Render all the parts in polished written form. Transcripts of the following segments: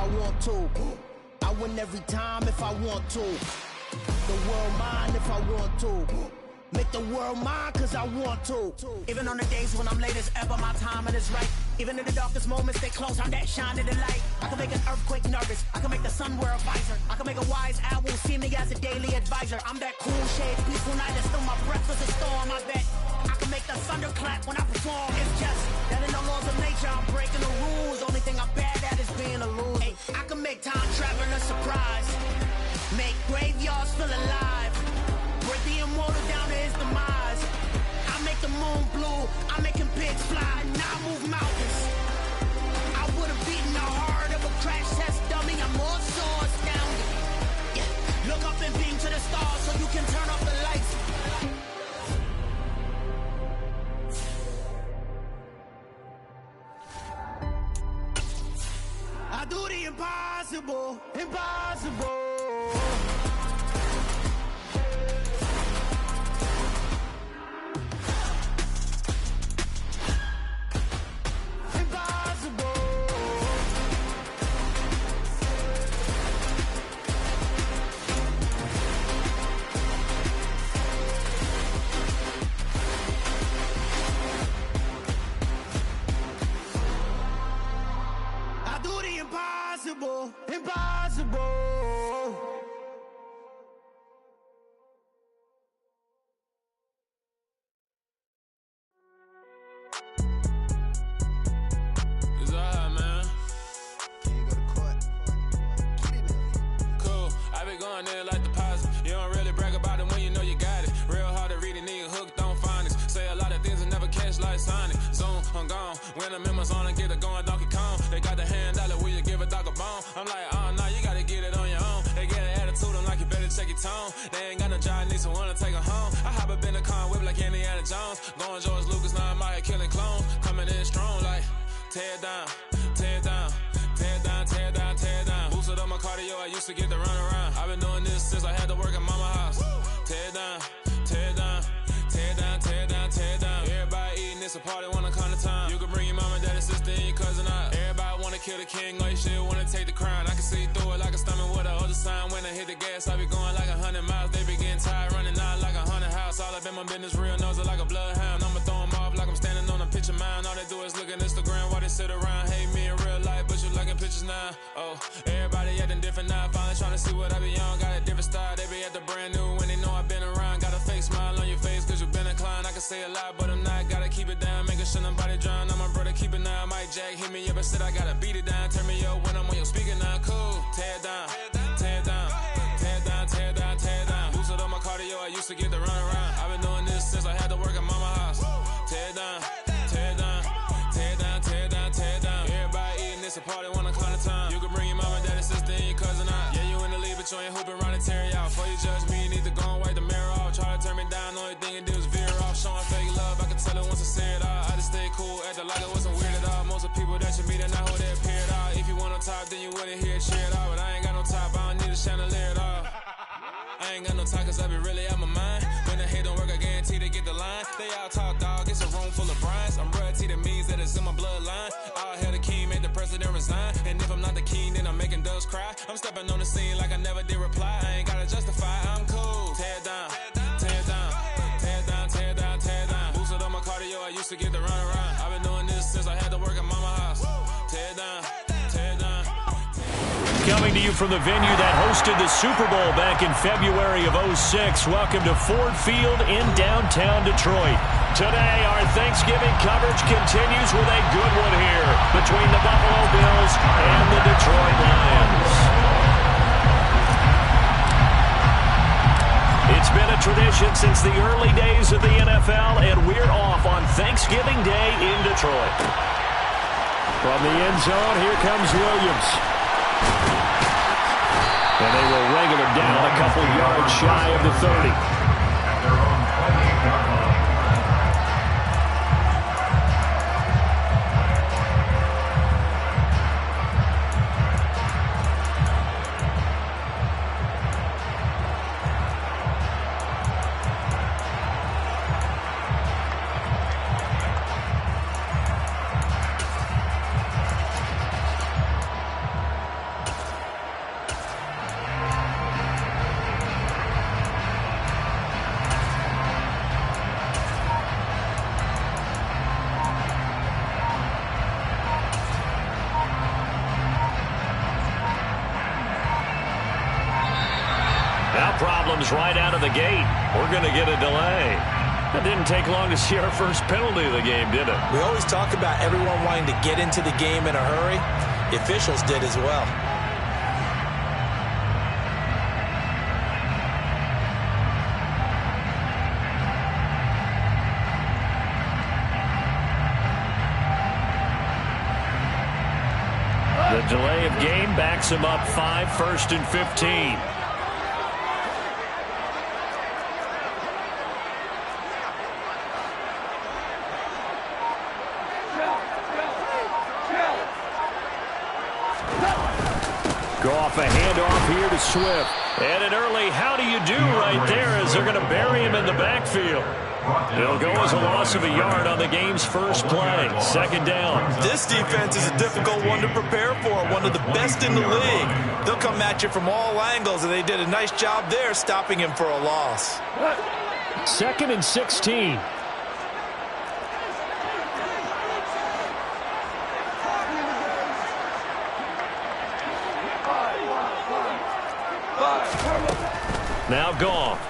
I want to. I win every time if I want to. The world mine if I want to. Make the world mine cause I want to. Even on the days when I'm late as ever, my timing is right. Even in the darkest moments, stay close, I'm that shining the light. I can make an earthquake nervous, I can make the sun wear a visor. I can make a wise owl see me as a daily advisor. I'm that cool shade, peaceful night, and still my breath is a storm. I bet I can make the thunder clap when I perform. It's just that in the laws of nature, I'm breaking the rules. Only thing I'm bad at is being a loser. Hey, I can make time travel a surprise. Make graveyards feel alive. Break the immortal down to his demise. I make the moon blue, I make him pigs fly. Now I move mountains. I would have beaten the heart of a crash test dummy. I'm more so astounded. Yeah. Look up and beam to the stars so you can turn off the lights. I do the impossible, impossible. Impossible, impossible. It's alright, man. Can you go to court? Get it, Cool, I be going there like deposit. You don't really brag about it when you know you got it. Real hard to read it, nigga hooked on phonics. Say a lot of things and never catch like Sonic. Zoom, I'm gone. When I'm in my zone, I get it going Donkey Kong. They got the $100, will you give a dog a bone? I'm like, oh no, you gotta get it on your own. They get an attitude, I'm like, you better check your tone. They ain't got no job, need someone to take her home. I hop up in the car and whip like Indiana Jones. Going George Lucas, now I'm out here killing clones. Coming in strong like, tear down, tear down, tear down, tear down, tear down. Boosted up my cardio, I used to get the run around. I've been doing this since I had to work at mama house. Tear down, tear down, tear down, tear down, tear down. Everybody eating, it's a party when I come to time. You can bring your mama, daddy, sister, and your cousin out. Everybody wanna kill the king, or you shit wanna take the crown. I can see through it like a stomach with a other sign. When I hit the gas, I be going like 100 miles. They be getting tired, running out like 100 house. All up in my business, real nose like a bloodhound. I'ma throw 'em off like I'm standing on a picture mound. All they do is look at Instagram while they sit around. Hate me in real life, but you liking pictures now. Oh, everybody acting different now. Finally trying to see what I be on. Got a different style, they be at the brand new when they know I've been around. Got a fake smile on your face cause you been inclined. I can say a lot, but I'm not. Gotta keep it down, making sure nobody drown. I'm my brother, keep it now. Mike Jack hit me up and said I gotta beat it down. Turn me up when I'm on your speaker now. Cool, tear down, tear down, tear down, tear down, tear down. Boosted up my cardio, I used to get the run around. I've been doing this since I had to work at mama house. Tear down, tear down, tear down, tear down, tear down. Everybody eating, it's a party when I come to time. You can bring your mama, daddy, sister, and your cousin out. Yeah, you in the lead, but you ain't hooping around and tear you out. Before you judge me, you need to go and wipe the mirror off. Try to turn me down, only thing you do is veer off. Showing fake love, I can tell it once I see it all. I just stay cool, acting like it wasn't weird at all. Most of the people that you meet are not who they appear at all. If you want on top, then you wouldn't hear it cheer at all. But I ain't got no top, I don't need a chandelier at all. I ain't got no time cause I be really out my mind. When the hate don't work, I guarantee they get the line. They all talk dog, it's a room full of brinds. I'm royalty, that means that it's in my bloodline. All hell the king, made the president resign. And if I'm not the king, then I'm making doves cry. I'm stepping on the scene like I never did reply. I ain't gotta justify, I'm cool. Tear down, tear down, tear down, tear down, tear down. Boosted up my cardio, I used to get the run around. I've been doing this since I had to work at mama house. Tear down, tear down. Coming to you from the venue that hosted the Super Bowl back in February of '06. Welcome to Ford Field in downtown Detroit. Today, our Thanksgiving coverage continues with a good one here between the Buffalo Bills and the Detroit Lions. It's been a tradition since the early days of the NFL, and we're off on Thanksgiving Day in Detroit. From the end zone, here comes Williams. And they will wrangle him down a couple yards shy of the 30. problems right out of the gate. We're going to get a delay. It didn't take long to see our first penalty of the game, did it? We always talk about everyone wanting to get into the game in a hurry. The officials did as well. The delay of game backs him up 5, 1st and 15. Go off a handoff here to Swift. And an early how do you do right there as they're going to bury him in the backfield. It'll go as a loss of a yard on the game's first play. 2nd down. This defense is a difficult one to prepare for, one of the best in the league. They'll come at you from all angles, and they did a nice job there stopping him for a loss. 2nd and 16. Now Goff.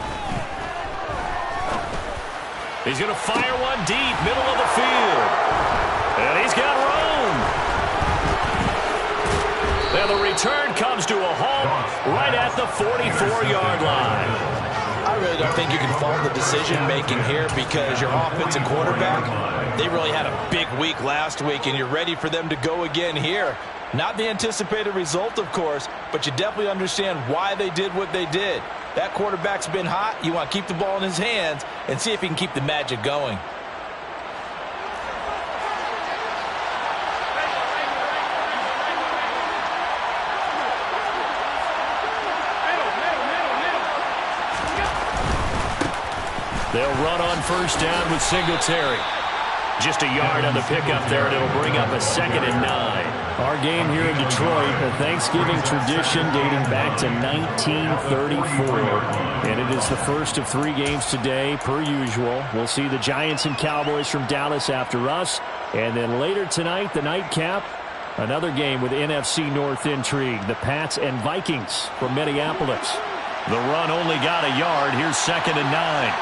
He's going to fire one deep, middle of the field. And he's got room. Now the return comes to a halt right at the 44-yard line. I really don't think you can fault the decision-making here because your offensive quarterback, they really had a big week last week, and you're ready for them to go again here. Not the anticipated result, of course, but you definitely understand why they did what they did. That quarterback's been hot. You want to keep the ball in his hands and see if he can keep the magic going. They'll run on 1st down with Singletary. Just a yard on the pickup there, and it'll bring up a 2nd and 9. Our game here in Detroit, a Thanksgiving tradition dating back to 1934. And it is the first of 3 games today, per usual. We'll see the Giants and Cowboys from Dallas after us. And then later tonight, the nightcap, another game with NFC North intrigue. The Pats and Vikings from Minneapolis. The run only got a yard. Here's 2nd and 9.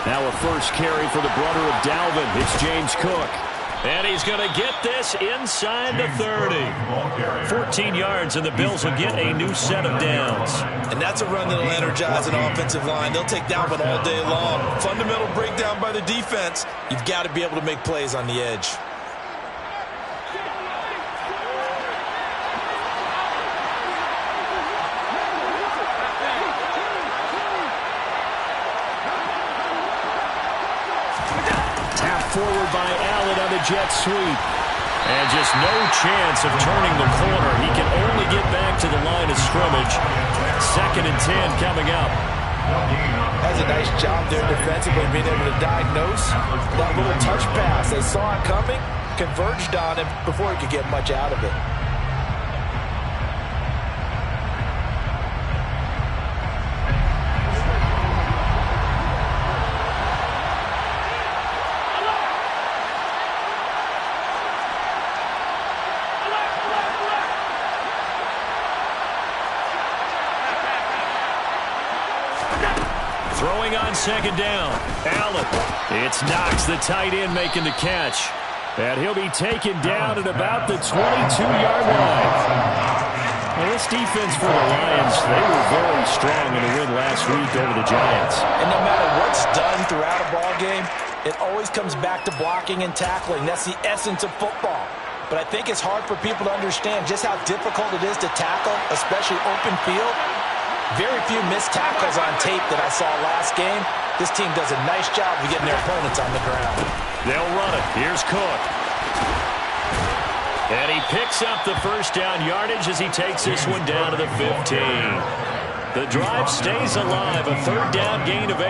Now a first carry for the brother of Dalvin. It's James Cook. And he's going to get this inside the 30. 14 yards, and the Bills will get a new set of downs. And that's a run that will energize an offensive line. They'll take that one all day long. Fundamental breakdown by the defense. You've got to be able to make plays on the edge. Forward by Allen on the jet sweep. And just no chance of turning the corner. He can only get back to the line of scrimmage. 2nd and 10 coming up. That's a nice job there defensively, being able to diagnose that little touch pass. They saw it coming, converged on him before he could get much out of it. Throwing on 2nd down. Allen. It's Knox, the tight end, making the catch. And he'll be taken down at about the 22-yard line. Well, this defense for the Lions, they were very strong in the win last week over the Giants. And no matter what's done throughout a ball game, it always comes back to blocking and tackling. That's the essence of football. But I think it's hard for people to understand just how difficult it is to tackle, especially open field. Very few missed tackles on tape that I saw last game. This team does a nice job of getting their opponents on the ground. They'll run it. Here's Cook. And he picks up the 1st down yardage as he takes this one down to the 15. The drive stays alive. A 3rd down gain of 8.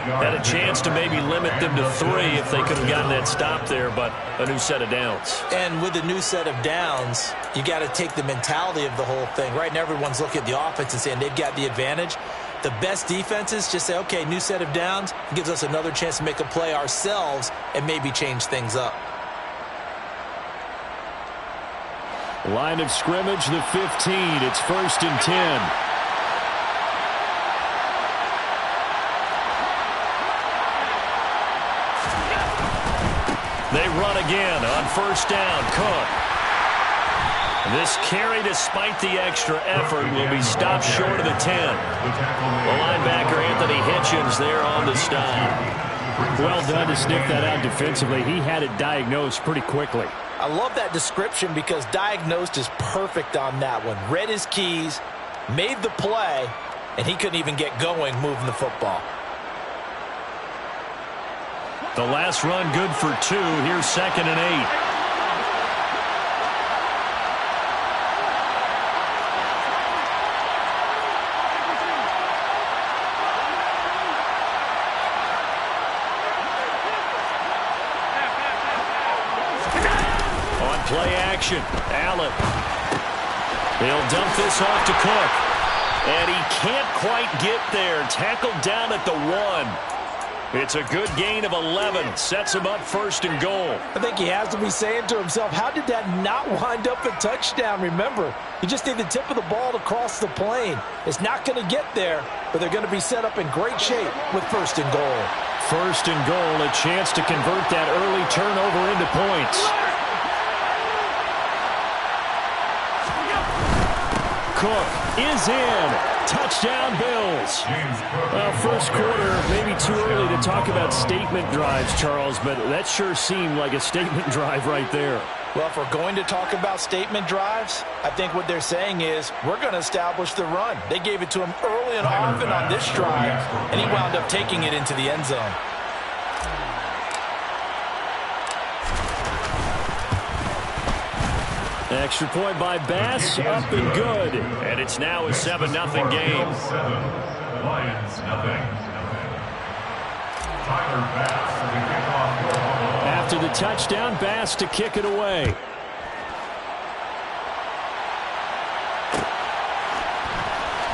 Had a chance to maybe limit them to 3 if they could have gotten that stop there, but a new set of downs. And with a new set of downs, you got to take the mentality of the whole thing. Right now, everyone's looking at the offense and saying they've got the advantage. The best defenses just say, okay, new set of downs gives us another chance to make a play ourselves and maybe change things up. Line of scrimmage, the 15. It's 1st and 10. They run again on 1st down. Cook. This carry, despite the extra effort, will be stopped short of the 10. The linebacker, Anthony Hitchens, there on the stop. Well done to sniff that out defensively. He had it diagnosed pretty quickly. I love that description because diagnosed is perfect on that one. Read his keys, made the play, and he couldn't even get going moving the football. The last run good for 2. Here's 2nd and 8. On play action, Allen. He'll dump this off to Cook. And he can't quite get there. Tackled down at the 1. It's a good gain of 11. Sets him up 1st and goal. I think he has to be saying to himself, how did that not wind up a touchdown? Remember, you just need the tip of the ball to cross the plane. It's not going to get there, but they're going to be set up in great shape with 1st and goal. 1st and goal, a chance to convert that early turnover into points. Cook is in. Touchdown, Bills. Well, first quarter, maybe too early to talk about statement drives, Charles, but that sure seemed like a statement drive right there. Well, if we're going to talk about statement drives, I think what they're saying is we're going to establish the run. They gave it to him early and often on this drive, and he wound up taking it into the end zone. Extra point by Bass, up and good. And it's now a 7-0 game. Lions, nothing. After the touchdown, Bass to kick it away.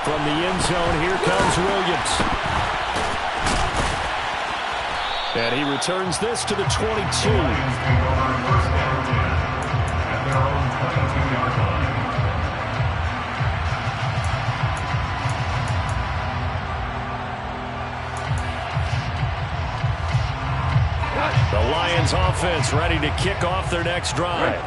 From the end zone, here comes Williams. And he returns this to the 22. The Lions offense ready to kick off their next drive.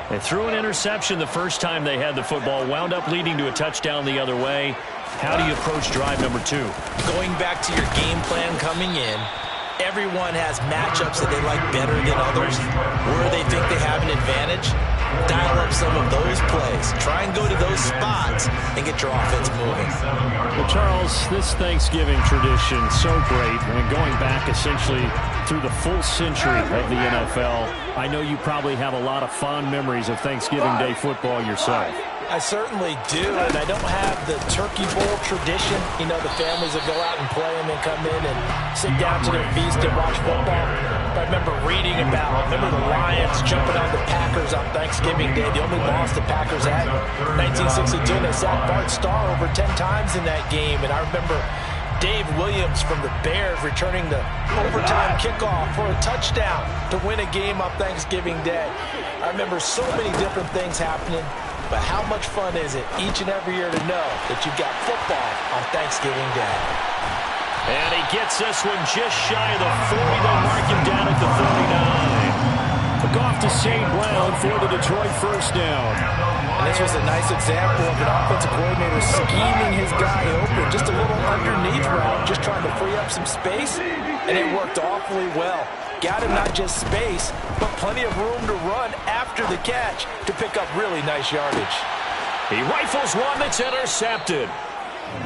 They threw an interception the first time they had the football, wound up leading to a touchdown the other way. How do you approach drive number 2? Going back to your game plan coming in, everyone has matchups that they like better than others. Where they think they have an advantage, dial up some of those plays. Try and go to those spots and get your offense moving. Well, Charles, this Thanksgiving tradition, so great. And going back essentially through the full century of the NFL, I know you probably have a lot of fond memories of Thanksgiving Day football yourself. I certainly do, and I don't have the Turkey Bowl tradition. You know, the families that go out and play and then come in and sit down to their feast and watch football. But I remember reading about, the Lions jumping on the Packers on Thanksgiving Day. The only loss the Packers had in 1962. They sacked Bart Starr over 10 times in that game. And I remember Dave Williams from the Bears returning the overtime kickoff for a touchdown to win a game on Thanksgiving Day. I remember so many different things happening. But how much fun is it each and every year to know that you've got football on Thanksgiving Day? And he gets this one just shy of the 40. They'll mark him down at the 39. Look off to St. Brown for the Detroit first down. And this was a nice example of an offensive coordinator scheming his guy open. Just a little underneath route, just trying to free up some space. And it worked awfully well. Got him not just space, but plenty of room to run after the catch to pick up really nice yardage. He rifles one that's intercepted.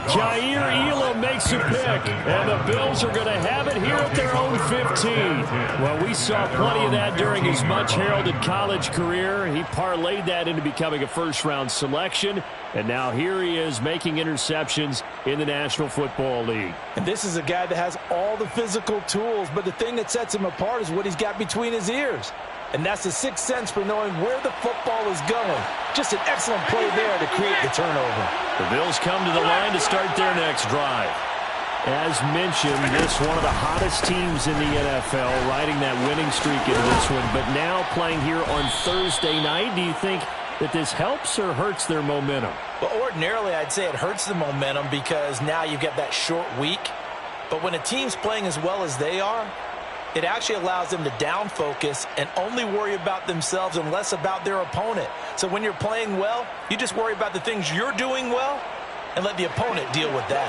Jair Elam makes a pick, and the Bills are going to have it here at their own 15. Well, we saw plenty of that during his much-heralded college career. He parlayed that into becoming a first-round selection, and now here he is making interceptions in the National Football League. And this is a guy that has all the physical tools, but the thing that sets him apart is what he's got between his ears. And that's the sixth sense for knowing where the football is going. Just an excellent play there to create the turnover. The Bills come to the line to start their next drive. As mentioned, this one of the hottest teams in the NFL, riding that winning streak into this one. But now playing here on Thursday night, do you think that this helps or hurts their momentum? Well, ordinarily, I'd say it hurts the momentum because now you get that short week. But when a team's playing as well as they are, it actually allows them to down focus and only worry about themselves and less about their opponent. So when you're playing well, you just worry about the things you're doing well and let the opponent deal with that.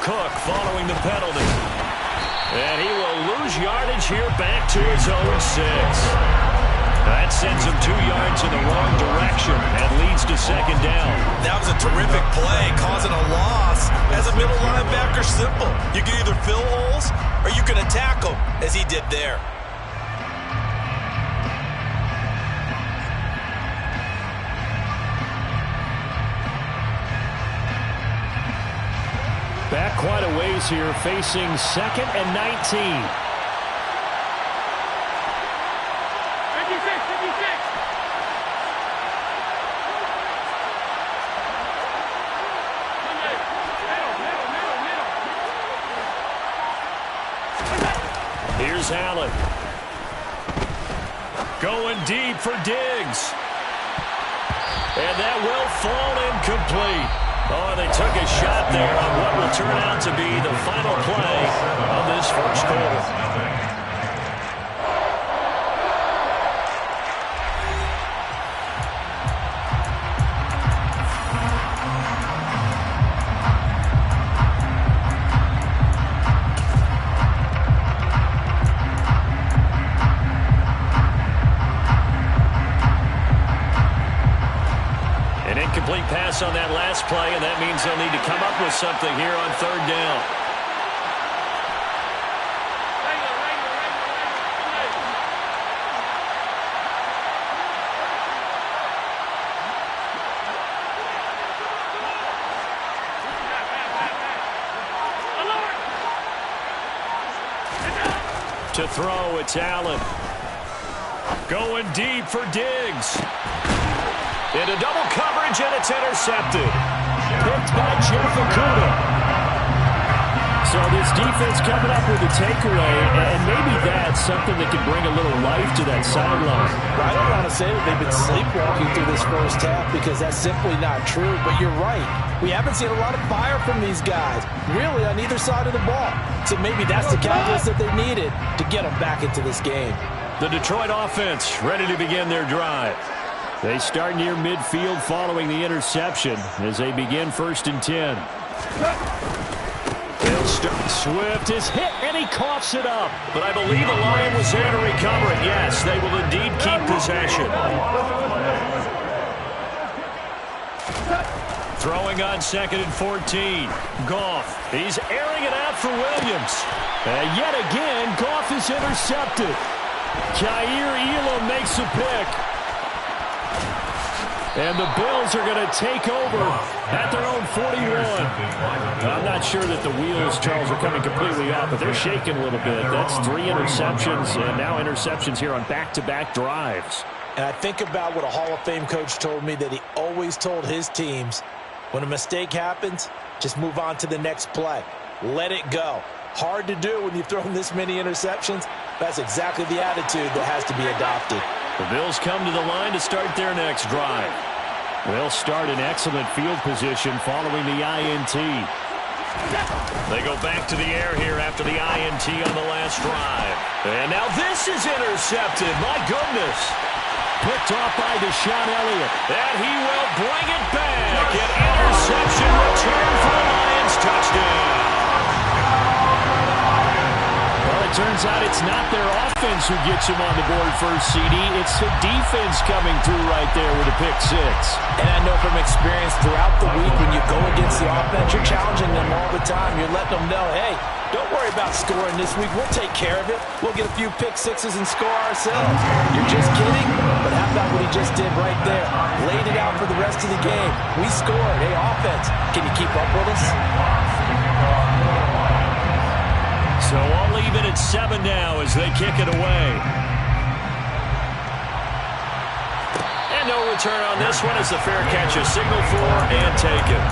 Cook following the penalty. And he will lose yardage here back to his own 6. That sends him 2 yards in the wrong direction and leads to second down. That was a terrific play, causing a loss. As a middle linebacker, simple. You can either fill holes or you can attack them, as he did there. Back quite a ways here, facing 2nd and 19. Here's Allen. Going deep for Diggs. And that will fall incomplete. Oh, they took a shot there on what will turn out to be the final play of this first quarter. Incomplete pass on that last play, and that means they'll need to come up with something here on 3rd down. To throw, it's Allen. Going deep for Diggs. Into double coverage, and it's intercepted. Picked by JeTLiFETV. So this defense coming up with a takeaway, and maybe that's something that can bring a little life to that sideline. I don't want to say that they've been sleepwalking through this first half because that's simply not true, but you're right. We haven't seen a lot of fire from these guys, really, on either side of the ball. So maybe that's the catalyst that they needed to get them back into this game. The Detroit offense ready to begin their drive. They start near midfield following the interception as they begin 1st and 10. They'll start. Swift is hit, and he coughs it up. But I believe the line was there to recover it. Yes, they will indeed keep possession. Throwing on 2nd and 14. Goff. He's airing it out for Williams. And yet again, Goff is intercepted. Jair Elam makes a pick. And the Bills are going to take over at their own 41. I'm not sure that the wheels, Charles, are coming completely off, but they're shaking a little bit. That's 3 interceptions, and now interceptions here on back-to-back drives. And I think about what a Hall of Fame coach told me that he always told his teams, when a mistake happens, just move on to the next play. Let it go. Hard to do when you've thrown this many interceptions. That's exactly the attitude that has to be adopted. The Bills come to the line to start their next drive. They'll start in excellent field position following the INT. They go back to the air here after the INT on the last drive. And now this is intercepted. My goodness. Picked off by Deshaun Elliott. And he will bring it back. An interception return for the Lions. Touchdown. Well, it turns out it's not their offense who gets him on the board first, CD. It's the defense coming through right there with a pick 6. And I know from experience throughout the week when you go against the offense, you're challenging them all the time. You're letting them know, hey, don't worry about scoring this week. We'll take care of it. We'll get a few pick 6s and score ourselves. You're just kidding? But how about what he just did right there? Laid it out for the rest of the game. We scored. Hey, offense, can you keep up with us? So I'll leave it at 7 now as they kick it away. And no return on this one as the fair catch is signaled for and taken.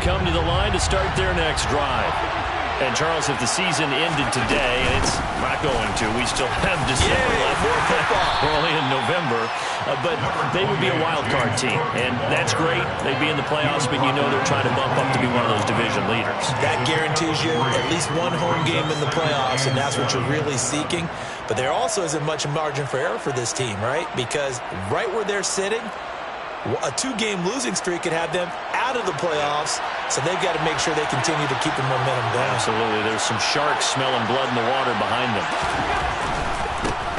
come to the line to start their next drive. And, Charles, if the season ended today, and it's not going to, we still have December left. We're only in November. But they would be a wild card team, and that's great. They'd be in the playoffs, but you know they're trying to bump up to be one of those division leaders. That guarantees you at least one home game in the playoffs, and that's what you're really seeking. But there also isn't much margin for error for this team, right? Because right where they're sitting, a 2-game losing streak could have them out of the playoffs, so they've got to make sure they continue to keep the momentum going. Absolutely. There's some sharks smelling blood in the water behind them.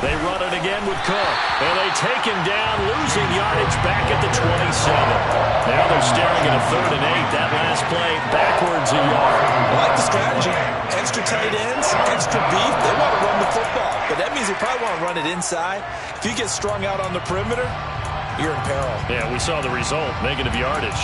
They run it again with Cook, and they take him down, losing yardage back at the 27. Now they're staring at a 3rd and 8. That last play, backwards a yard. I like the strategy. Extra tight ends, extra beef. They want to run the football, but that means they probably want to run it inside. If you get strung out on the perimeter, you're in peril. Yeah, we saw the result, negative yardage.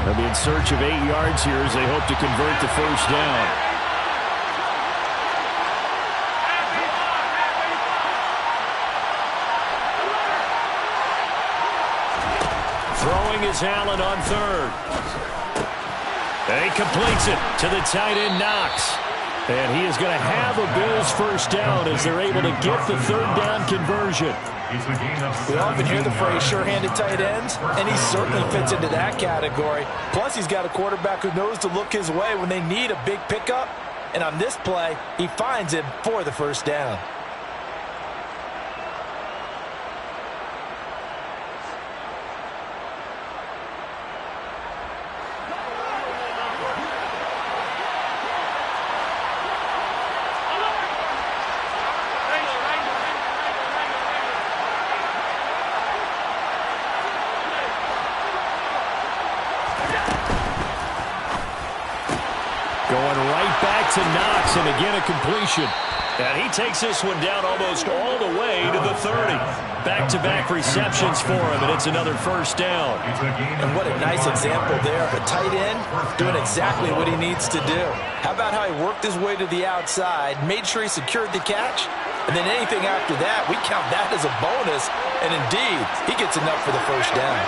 They'll be in search of 8 yards here as they hope to convert the first down. Throwing is Allen on 3rd. And he completes it to the tight end, Knox. And he is going to have a Bills first down as they're able to get the 3rd down conversion. We often hear the phrase sure-handed tight ends, and he certainly fits into that category. Plus, he's got a quarterback who knows to look his way when they need a big pickup. And on this play, he finds him for the first down. Going right back to Knox, and again a completion. And he takes this one down almost all the way to the 30. Back-to-back receptions for him, and it's another first down. And what a nice example there of a tight end doing exactly what he needs to do. How about how he worked his way to the outside, made sure he secured the catch, and then anything after that, we count that as a bonus. And indeed, he gets enough for the first down.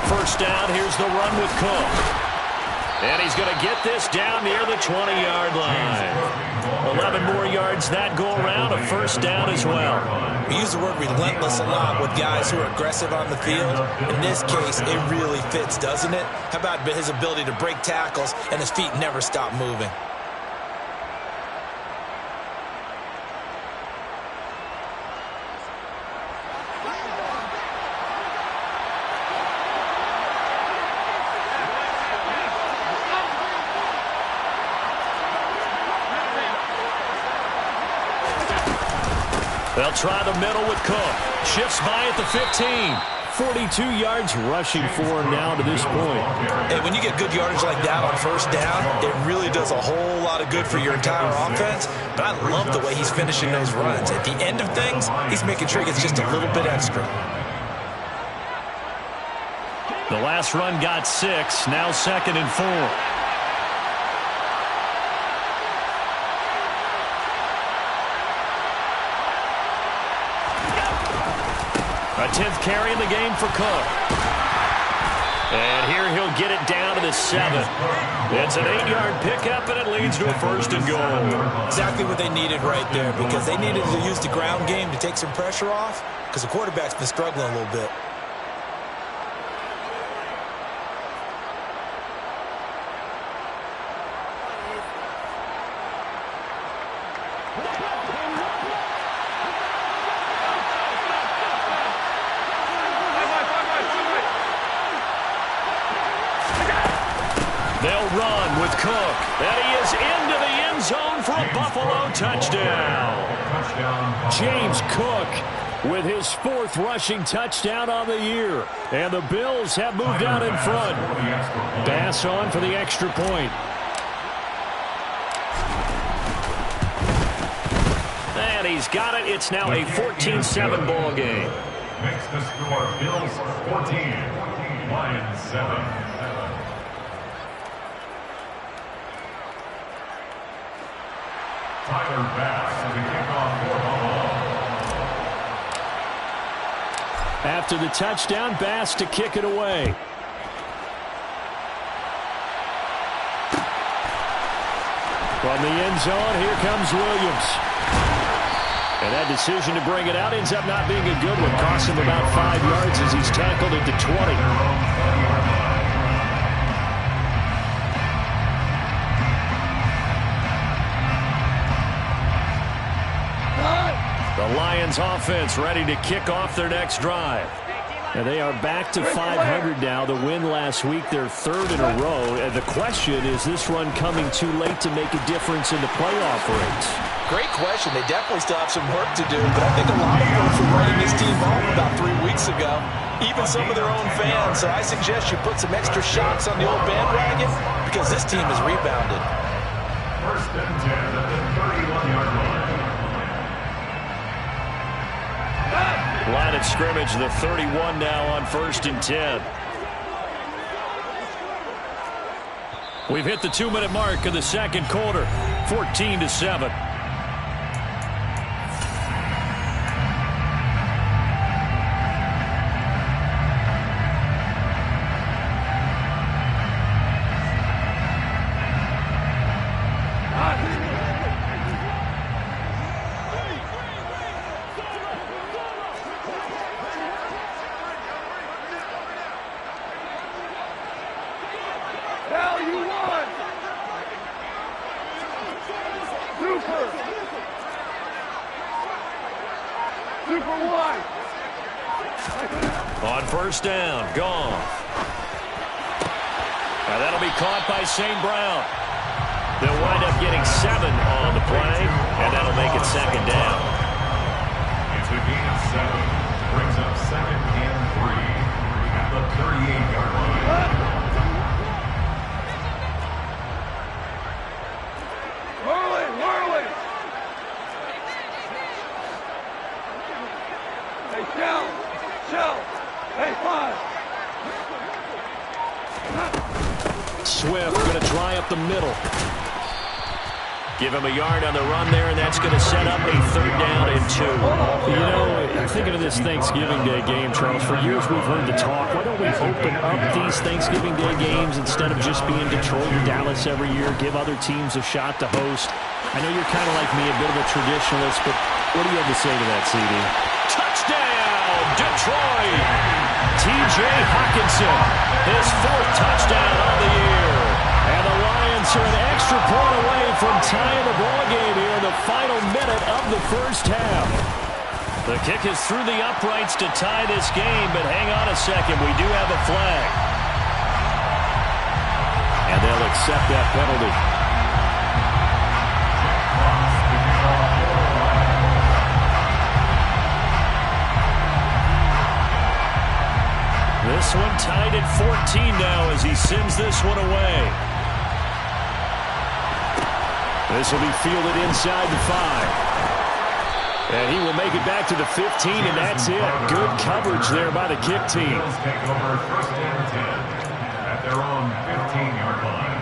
First down, here's the run with Cook. And he's going to get this down near the 20-yard line. 11 more yards that go around, a first down as well. We use the word relentless a lot with guys who are aggressive on the field. In this case, it really fits, doesn't it? How about his ability to break tackles and his feet never stop moving? They'll try the middle with Cook. Shifts by at the 15. 42 yards rushing for him now to this point. Hey, when you get good yardage like that on first down, it really does a whole lot of good for your entire offense. But I love the way he's finishing those runs. At the end of things, he's making sure he gets just a little bit extra. The last run got 6. Now 2nd and 4. A 10th carry in the game for Cook. And here he'll get it down to the 7. It's an 8-yard pickup, and it leads to a first and goal. Exactly what they needed right there, because they needed to use the ground game to take some pressure off, because the quarterback's been struggling a little bit. They'll run with Cook. And he is into the end zone for a Buffalo touchdown. James Cook with his 4th rushing touchdown on the year. And the Bills have moved out in front. Bass on for the extra point. And he's got it. It's now a 14-7 ball game. Makes the score Bills 14, Lions 7. Tyler Bass to kick off for Buffalo. After the touchdown, Bass to kick it away. From the end zone, here comes Williams. And that decision to bring it out ends up not being a good one. Cost him about 5 yards as he's tackled at the 20. The Lions offense ready to kick off their next drive. And they are back to 500 now. The win last week, their third in a row. And the question, is this run coming too late to make a difference in the playoff race? Great question. They definitely still have some work to do, but I think a lot of folks were writing this team off about 3 weeks ago, even some of their own fans. So I suggest you put some extra shots on the old bandwagon because this team has rebounded. First and 10 at the 31-yard line. Line of scrimmage, the 31 now on 1st and 10. We've hit the 2-minute mark of the second quarter, 14-7. On first down, gone. Now that'll be caught by St. Brown. They'll wind up getting 7 on the play, and that'll make it second down. It's a gain of 7. Brings up 2nd and 3 at the 38-yard line. Swift going to try up the middle. Give him a yard on the run there, and that's going to set up a 3rd down and 2. You know, thinking of this Thanksgiving Day game, Charles, for years we've heard the talk, why don't we open up these Thanksgiving Day games instead of just being Detroit or Dallas every year, give other teams a shot to host? I know you're kind of like me, a bit of a traditionalist, but what do you have to say to that, CD? Touchdown, Detroit! T.J. Hockenson, his 4th touchdown of the year. And the Lions are an extra point away from tying the ball game here in the final minute of the first half. The kick is through the uprights to tie this game, but hang on a second, we do have a flag. And they'll accept that penalty. This one tied at 14 now as he sends this one away. This will be fielded inside the 5. And he will make it back to the 15, and that's it. Good coverage there by the kick team. Bills take over 1st and 10 at their own 15-yard line.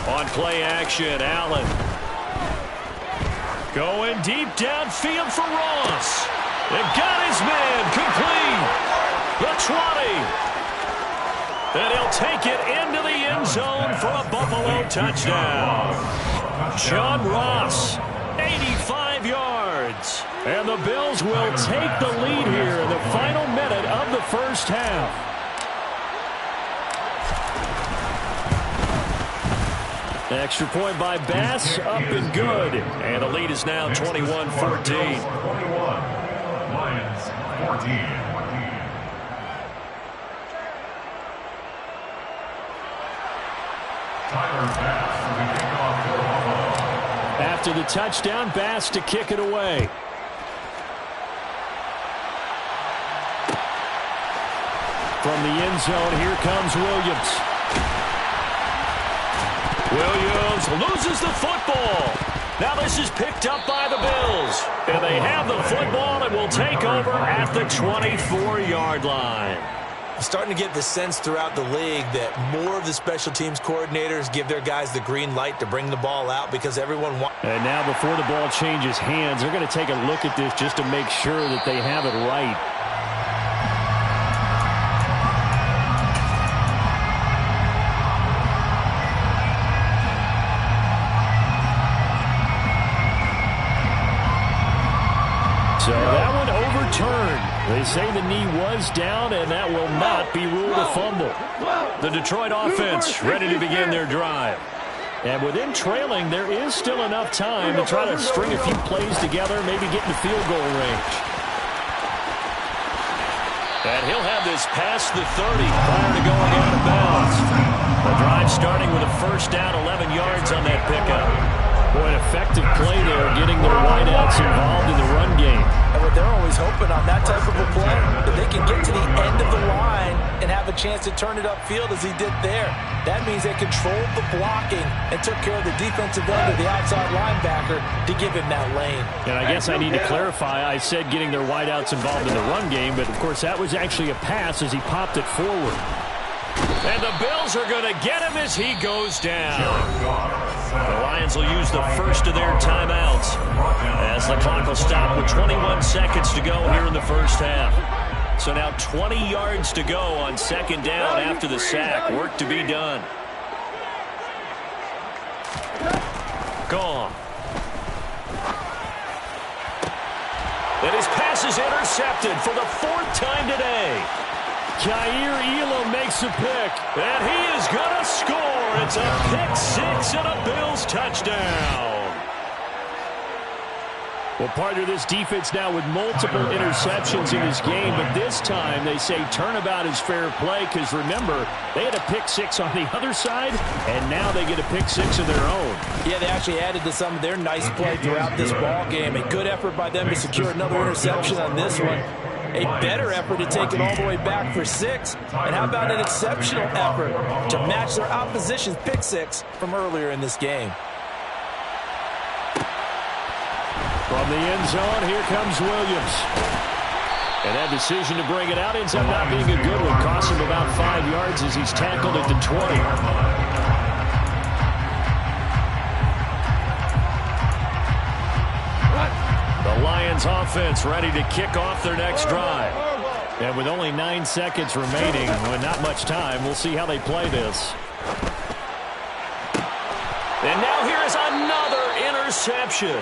On play action, Allen. Going deep downfield for Ross. They've got his man complete. The 20. And he'll take it into the end zone for a Buffalo touchdown. John Ross, 85 yards. And the Bills will take the lead here in the final minute of the first half. Extra point by Bass, up and good. And the lead is now 21-14. 21, Lions 14. After the touchdown, Bass to kick it away. From the end zone, here comes Williams. Williams loses the football. Now this is picked up by the Bills. And they have the football and will take over at the 24-yard line. Starting to get the sense throughout the league that more of the special teams coordinators give their guys the green light to bring the ball out because everyone wants. And now before the ball changes hands, they're going to take a look at this just to make sure that they have it right. So that one overturned. They say the knee was down, and that will not be ruled a fumble. The Detroit offense ready to begin their drive. And with them trailing, there is still enough time to try to string a few plays together, maybe get in the field goal range. And he'll have this past the 30 prior to going out of bounds. The drive starting with a first down, 11 yards on that pickup. Boy, an effective play there, getting their wideouts involved in the run game. And what they're always hoping on that type of a play, that they can get to the end of the line and have a chance to turn it upfield as he did there. That means they controlled the blocking and took care of the defensive end of the outside linebacker to give him that lane. And I guess I need to clarify, I said getting their wideouts involved in the run game, but of course that was actually a pass as he popped it forward. And the Bills are going to get him as he goes down. The Lions will use the first of their timeouts as the clock will stop with 21 seconds to go here in the first half. So now 20 yards to go on second down after the sack. Work to be done. Gone. And his pass is intercepted for the fourth time today. Kaiir Elam makes a pick, and he is going to score. It's a pick six and a Bills touchdown. Well, partner, this defense now with multiple interceptions in this game, but this time they say turnabout is fair play because, remember, they had a pick six on the other side, and now they get a pick six of their own. Yeah, they actually added to some of their nice play throughout this ball game. A good effort by them to secure another interception on this one. A better effort to take it all the way back for six. And how about an exceptional effort to match their opposition's pick six from earlier in this game. From the end zone, here comes Williams. And that decision to bring it out ends up not being a good one. Cost him about 5 yards as he's tackled at the 20. The Lions offense ready to kick off their next drive. And with only 9 seconds remaining, with not much time, we'll see how they play this. And now here is another interception.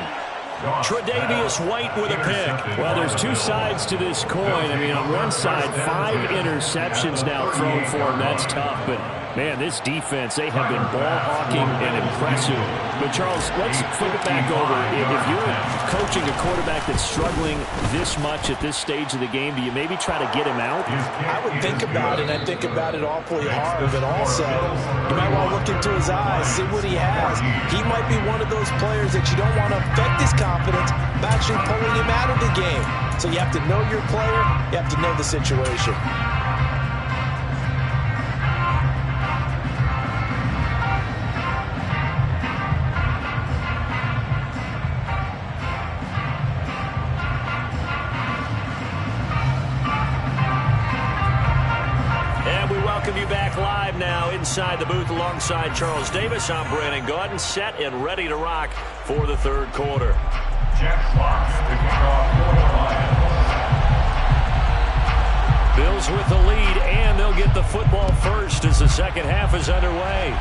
Tre'Davious White with a pick. Well, there's two sides to this coin. I mean, on one side, 5 interceptions now thrown for him. That's tough, but man, this defense, they have been ball hawking and impressive. But Charles, let's flip it back over. If you're coaching a quarterback that's struggling this much at this stage of the game, do you maybe try to get him out? I would think about it, and I think about it awfully hard, but also you might want to look into his eyes, see what he has. He might be one of those players that you don't want to affect his confidence by actually pulling him out of the game. So you have to know your player, you have to know the situation. Inside the booth alongside Charles Davis, I'm Brandon Gaudin, set and ready to rock for the third quarter. Jack Fox to kick off for the Lions. Bills with the lead, and they'll get the football first as the second half is underway.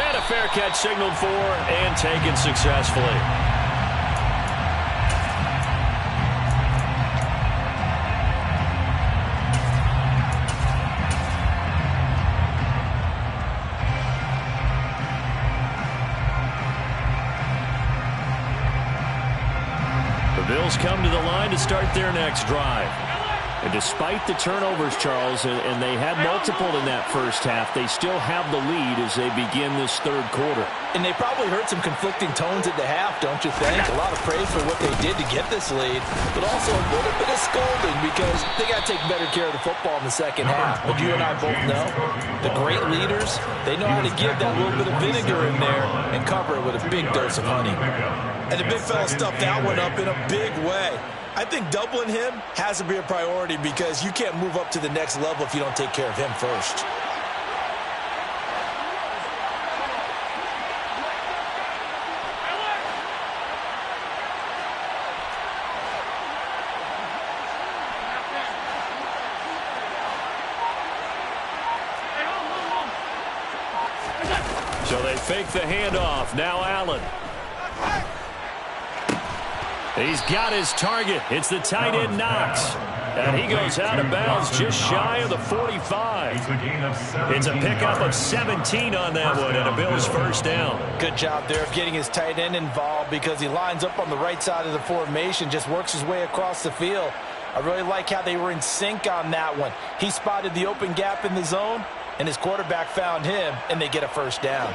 And a fair catch signaled for and taken successfully. Bills come to the line to start their next drive. And despite the turnovers, Charles, and they had multiple in that first half, they still have the lead as they begin this third quarter. And they probably heard some conflicting tones at the half, don't you think? A lot of praise for what they did to get this lead, but also a little bit of scolding because they got to take better care of the football in the second half. But you and I both know the great leaders, they know how to give that little bit of vinegar in there and cover it with a big dose of honey. And the big fella stuffed that one up in a big way. I think doubling him has to be a priority because you can't move up to the next level if you don't take care of him first. So they fake the handoff. Now Allen. He's got his target. It's the tight end Knox. And he goes out of bounds just shy of the 45. It's a pickup of 17 on that one and a Bills first down. Good job there of getting his tight end involved because he lines up on the right side of the formation, just works his way across the field. I really like how they were in sync on that one. He spotted the open gap in the zone, and his quarterback found him, and they get a first down.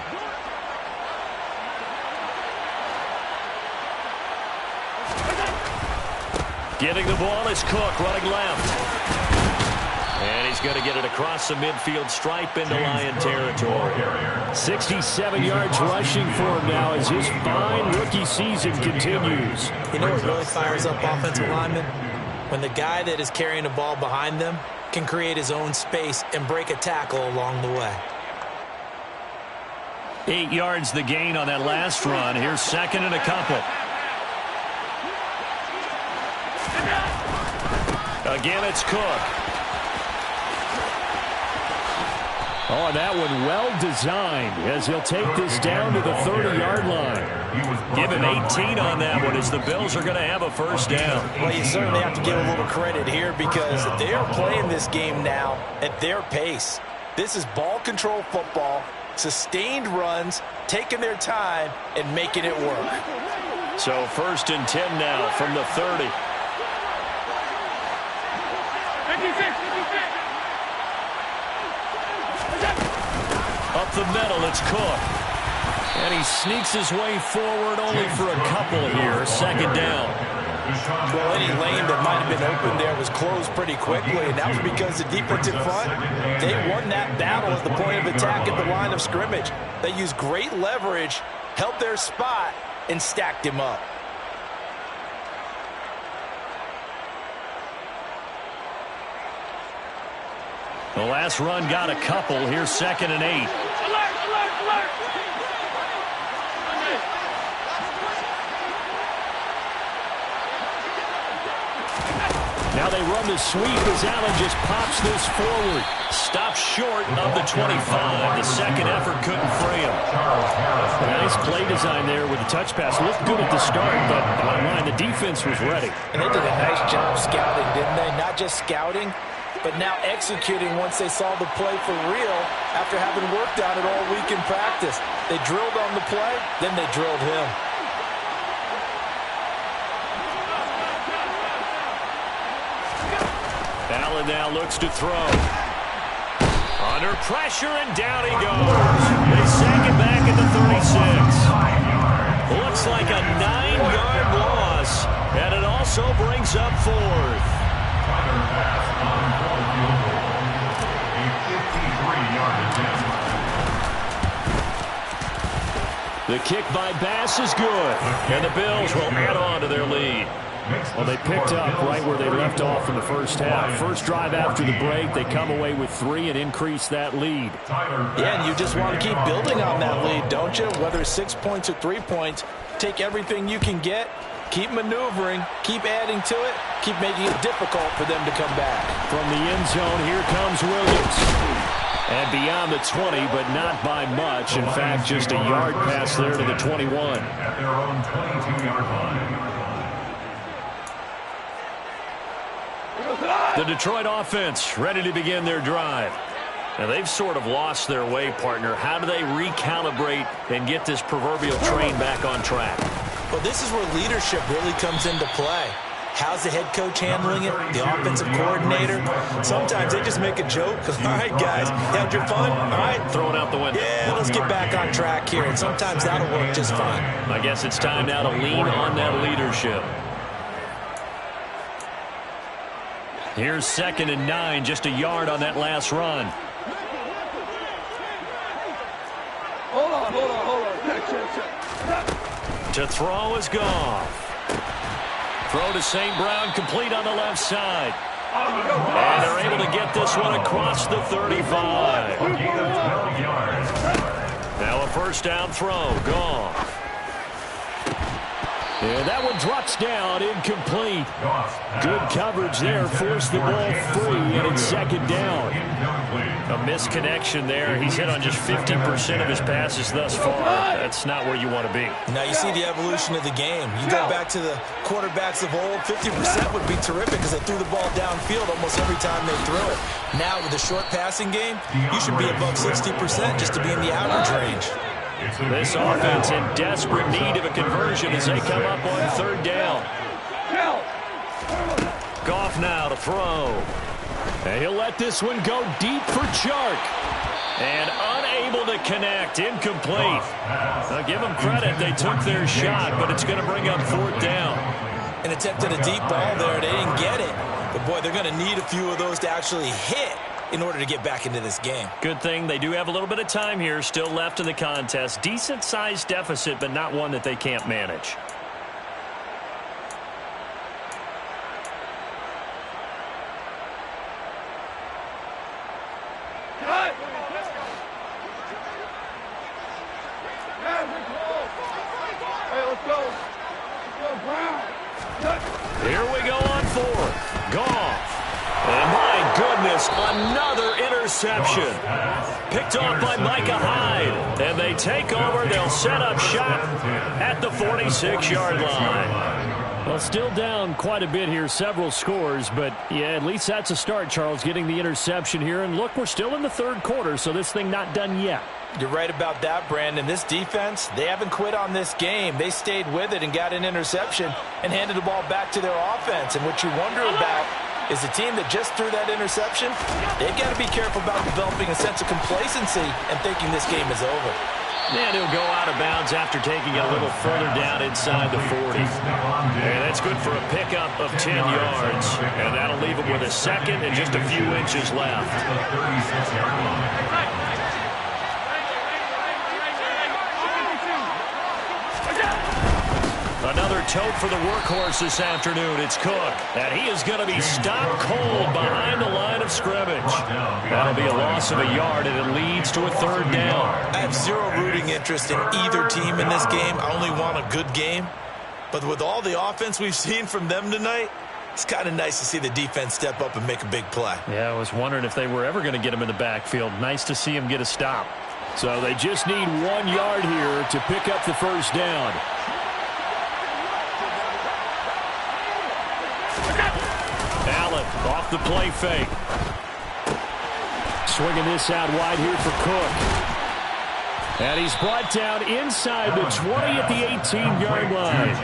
Giving the ball is Cook, running left. And he's going to get it across the midfield stripe into Lion territory. 67 yards rushing for him now as his fine rookie season continues. You know what really fires up offensive linemen? When the guy that is carrying the ball behind them can create his own space and break a tackle along the way. 8 yards the gain on that last run. Here's second and a couple. Again, it's Cook. Oh, and that one well designed as he'll take this down to the 30-yard line. Give him 18 on that one as the Bills are going to have a first down. Well, you certainly have to give a little credit here because they are playing this game now at their pace. This is ball control football, sustained runs, taking their time, and making it work. So first and 10 now from the 30. Up the middle, it's Cook. And he sneaks his way forward only for a couple here. Second down. Well, any lane that might have been open there was closed pretty quickly, and that was because the defensive front, they won that battle at the point of attack at the line of scrimmage. They used great leverage, held their spot, and stacked him up. The last run got a couple. Here's second and 8. Now they run the sweep as Allen just pops this forward. Stops short of the 25. The second effort couldn't fray him. Nice play design there with the touch pass. Looked good at the start, but bottom line, the defense was ready. And they did a nice job scouting, didn't they? Not just scouting, but now executing once they saw the play for real after having worked on it all week in practice. They drilled on the play, then they drilled him. Allen now looks to throw. Under pressure, and down he goes. They sack it back at the 36. Looks like a 9-yard loss, and it also brings up fourth. The kick by Bass is good, and the Bills will add on to their lead. Well, they picked up right where they left off in the first half. First drive after the break, they come away with 3 and increase that lead. Yeah, and you just want to keep building on that lead, don't you? Whether it's 6 points or 3 points, take everything you can get, keep maneuvering, keep adding to it, keep making it difficult for them to come back. From the end zone, here comes Williams. And beyond the 20, but not by much. In fact, just a yard pass there to the 21. At their own 22-yard line. The Detroit offense ready to begin their drive. Now, they've sort of lost their way, partner. How do they recalibrate and get this proverbial train back on track? Well, this is where leadership really comes into play. How's the head coach handling it? The offensive coordinator? Sometimes they just make a joke. All right, guys, you had your fun? All right. Throw it out the window. Yeah, let's get back on track here. And sometimes that'll work just fine. I guess it's time now to lean on that leadership. Here's 2nd and 9, just a yard on that last run. Hold on. To throw is Goff. Throw to St. Brown, complete on the left side. And they're able to get this one across the 35. Now a first down throw. Goff. And that one drops down, incomplete. Good coverage there, forced the ball free, and it's 2nd down. A misconnection there. He's hit on just 50% of his passes thus far. That's not where you want to be. Now you see the evolution of the game. You go back to the quarterbacks of old, 50% would be terrific because they threw the ball downfield almost every time they threw it. Now with the short passing game, you should be above 60% just to be in the average range. This offense in desperate need of a conversion as they come up on 3rd down. Goff now to throw. And he'll let this one go deep for Chark. And unable to connect. Incomplete. Now give them credit. They took their shot, but it's going to bring up 4th down. And attempted a deep ball there. They didn't get it. But, boy, they're going to need a few of those to actually hit in order to get back into this game. Good thing they do have a little bit of time here still left in the contest. Decent-sized deficit, but not one that they can't manage. Here we go on 4th. Goff. And my goodness, another interception. Picked off by Micah Hyde. And they take over. They'll set up shop at the 46-yard line. Well, still down quite a bit here, several scores. But, yeah, at least that's a start, Charles, getting the interception here. And, look, we're still in the 3rd quarter, so this thing not done yet. You're right about that, Brandon. This defense, they haven't quit on this game. They stayed with it and got an interception and handed the ball back to their offense. And what you wonder about is the team that just threw that interception, they've got to be careful about developing a sense of complacency and thinking this game is over. And he'll go out of bounds after taking it a little further down inside the 40. And that's good for a pickup of 10 yards. And that'll leave him with a 2nd and just a few inches left. Another tote for the workhorse this afternoon. It's Cook. And he is going to be stopped cold behind the line of scrimmage. That'll be a loss of a yard, and it leads to a 3rd down. I have zero rooting interest in either team in this game. I only want a good game. But with all the offense we've seen from them tonight, it's kind of nice to see the defense step up and make a big play. Yeah, I was wondering if they were ever going to get him in the backfield. Nice to see him get a stop. So they just need 1 yard here to pick up the 1st down. Allen off the play fake. Swinging this out wide here for Cook. And he's brought down inside the 20 at the 18-yard line.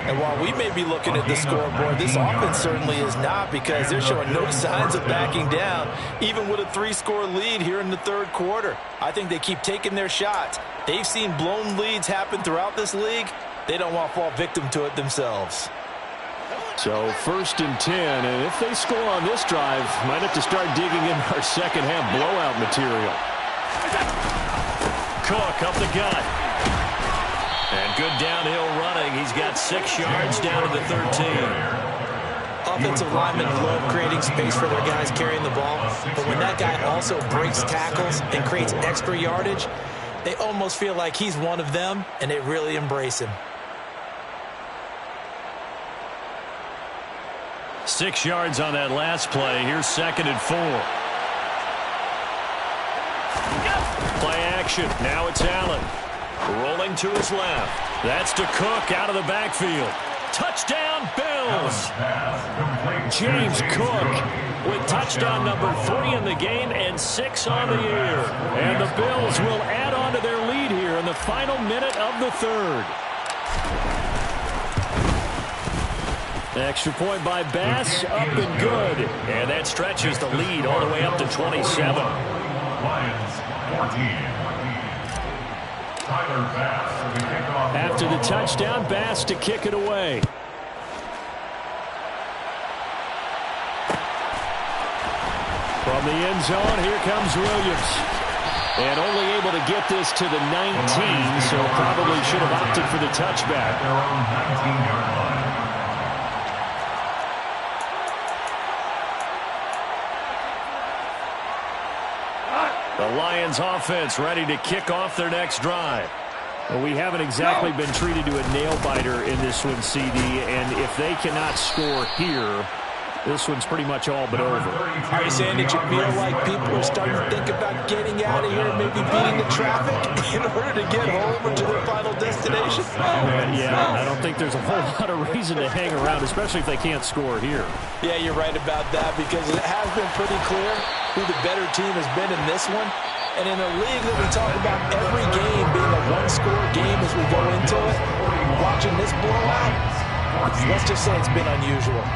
And while we may be looking at the scoreboard, this offense certainly is not, because they're showing no signs of backing down, even with a 3-score lead here in the 3rd quarter. I think they keep taking their shots. They've seen blown leads happen throughout this league. They don't want to fall victim to it themselves. So 1st and 10, and if they score on this drive, might have to start digging in our second-half blowout material. Cook up the gut. And good downhill running. He's got 6 yards down to the 13. Offensive linemen love creating space for their guys carrying the ball, but when that guy also breaks tackles and creates extra yardage, they almost feel like he's one of them, and they really embrace him. 6 yards on that last play. Here's 2nd and 4. Play action. Now it's Allen. Rolling to his left. That's to Cook out of the backfield. Touchdown, Bills. James Cook with touchdown number 3 in the game and 6 on the year. And the Bills will add on to their lead here in the final minute of the 3rd. Extra point by Bass, up and good. And that stretches the lead all the way up to 27. Lions 14. Tyler Bass to kick off. After the touchdown, Bass to kick it away. From the end zone, here comes Williams. And only able to get this to the 19, so probably should have opted for the touchback. At their own 19-yard line. The Lions offense ready to kick off their next drive. Well, we haven't exactly been treated to a nail-biter in this one, CD, and if they cannot score here, this one's pretty much all but over. Are you saying that you feel like people are starting to think about getting out of here, maybe beating the traffic in order to get home or to their final destination? Yeah, I don't think there's a whole lot of reason to hang around, especially if they can't score here. Yeah, you're right about that, because it has been pretty clear who the better team has been in this one. And in a league that we talk about every game being a one-score game as we go into it, watching this blowout, let's just say it's been unusual.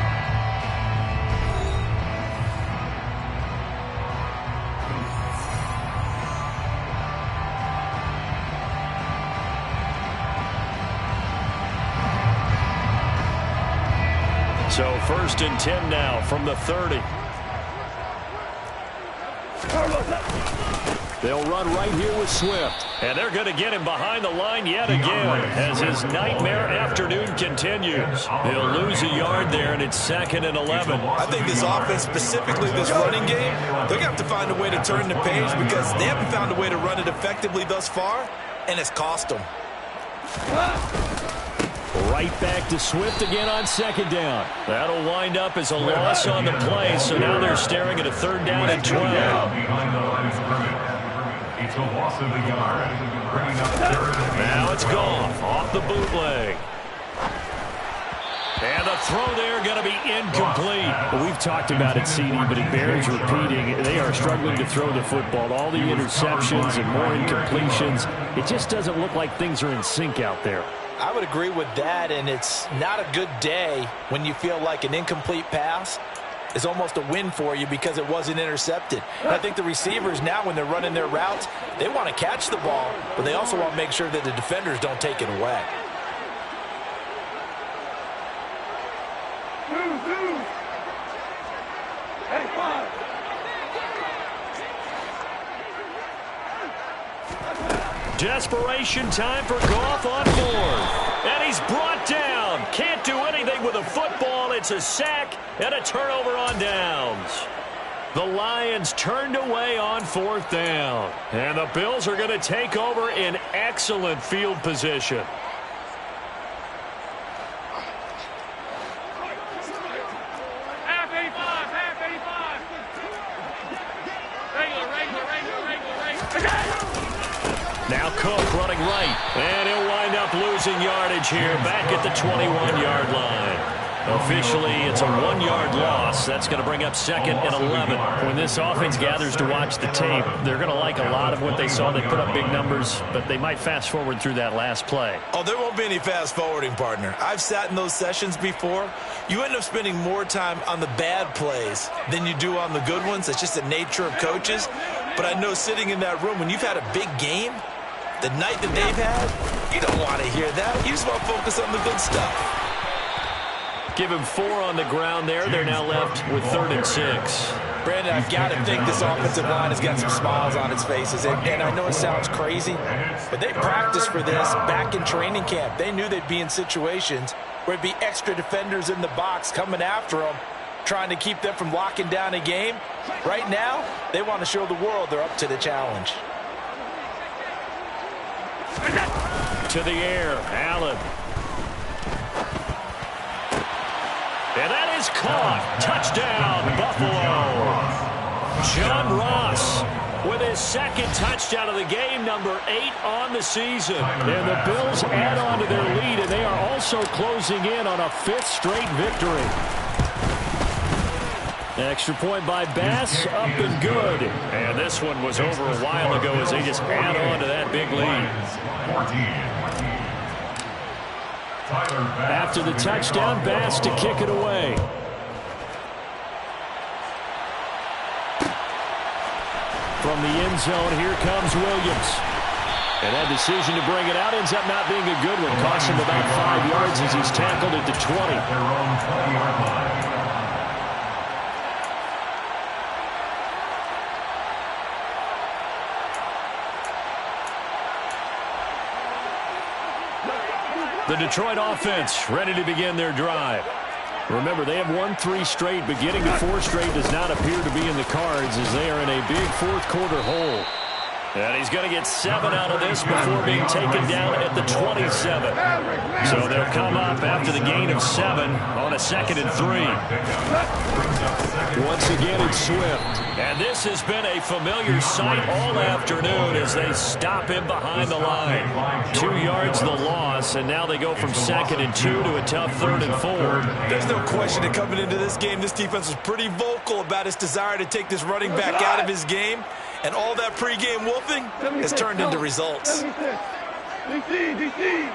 So 1st and 10 now from the 30. They'll run right here with Swift. And they're going to get him behind the line yet again as his nightmare afternoon continues. He'll lose a yard there, and it's 2nd and 11. I think this offense, specifically this running game, they're going to have to find a way to turn the page because they haven't found a way to run it effectively thus far, and it's cost them. Right back to Swift again on 2nd down. That'll wind up as a loss on the play, so now they're staring at a 3rd down and 12. Behind the line of scrimmage. It's a loss of the yard. Bringing up 3rd and 8. Now it's Goff off the bootleg. And the throw there going to be incomplete. Well, we've talked about it, CD, but it bears repeating. They are struggling to throw the football. All the interceptions and more incompletions. It just doesn't look like things are in sync out there. I would agree with that, and it's not a good day when you feel like an incomplete pass is almost a win for you because it wasn't intercepted. And I think the receivers now, when they're running their routes, they want to catch the ball, but they also want to make sure that the defenders don't take it away. Desperation time for Goff on 4th. And he's brought down. Can't do anything with a football. It's a sack and a turnover on downs. The Lions turned away on 4th down. And the Bills are going to take over in excellent field position. Now Cook running right, and he'll wind up losing yardage here back at the 21-yard line. Officially, it's a 1-yard loss. That's going to bring up 2nd and 11. When this offense gathers to watch the tape, they're going to like a lot of what they saw. They put up big numbers, but they might fast forward through that last play. Oh, there won't be any fast forwarding, partner. I've sat in those sessions before. You end up spending more time on the bad plays than you do on the good ones. It's just the nature of coaches. But I know sitting in that room, when you've had a big game, the night that they've had, you don't want to hear that. You just want to focus on the good stuff. Give him 4 on the ground there. They're now left with 3rd and 6. Brandon, I've got to think this offensive line has got some smiles on its faces. And I know it sounds crazy, but they practiced for this back in training camp. They knew they'd be in situations where it'd be extra defenders in the box coming after them, trying to keep them from locking down a game. Right now, they want to show the world they're up to the challenge. To the air, Allen. And that is caught. Touchdown, Buffalo. John Ross with his 2nd touchdown of the game, number 8 on the season. And the Bills add on to their lead, and they are also closing in on a 5th straight victory. Extra point by Bass, up and good. And this one was over a while ago as they just add on to that big lead. After the touchdown, Bass to kick it away. From the end zone, here comes Williams. And that decision to bring it out ends up not being a good one. Costs him about 5 yards as he's tackled at the 20. The Detroit offense ready to begin their drive. Remember, they have won 3 straight, but getting to 4 straight does not appear to be in the cards as they are in a big fourth-quarter hole. And he's going to get 7 out of this before being taken down at the 27. So they'll come up after the gain of 7 on a 2nd and 3. Once again, it's Swift. And this has been a familiar sight all afternoon as they stop him behind the line. 2 yards the loss, and now they go from 2nd and 2 to a tough 3rd and 4. There's no question that coming into this game, this defense was pretty vocal about its desire to take this running back out of his game. And all that pregame wolfing has turned into results. DC.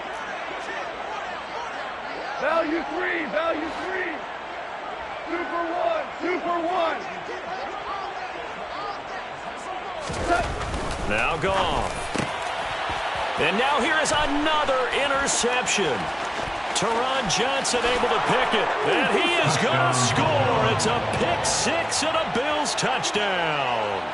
Value 3. Super one. Now Goff. And now here is another interception. Teron Johnson able to pick it. And he is going to score. It's a pick 6 and a Bills touchdown.